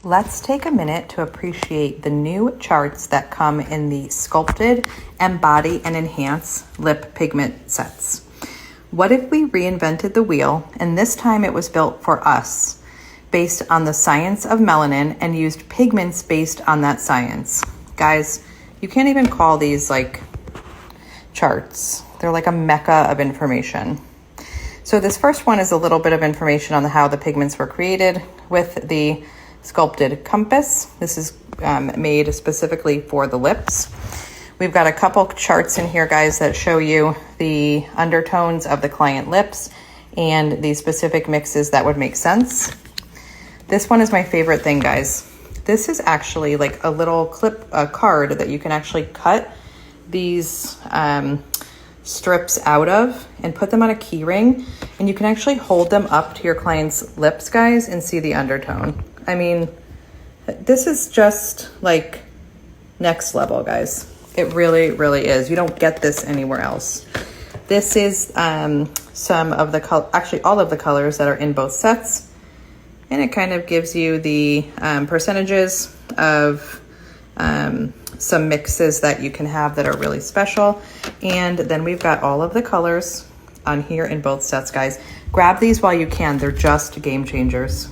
Let's take a minute to appreciate the new charts that come in the Sculpted, Embody, and Enhance lip pigment sets. What if we reinvented the wheel, and this time it was built for us, based on the science of melanin and used pigments based on that science? Guys, you can't even call these like charts. They're like a mecca of information. So this first one is a little bit of information on how the pigments were created with the Sculpted Compass. This is made specifically for the lips. We've got a couple charts in here, guys, that show you the undertones of the client lips and the specific mixes that would make sense. This one is my favorite thing, guys. This is actually like a little card that you can actually cut these strips out of and put them on a key ring, and you can actually hold them up to your client's lips, guys, and see the undertone. I mean, this is just like next level, guys. It really, really is. You don't get this anywhere else. This is some of the actually all of the colors that are in both sets, and it kind of gives you the percentages of some mixes that you can have that are really special. And then we've got all of the colors on here in both sets, guys. Grab these while you can. They're just game changers.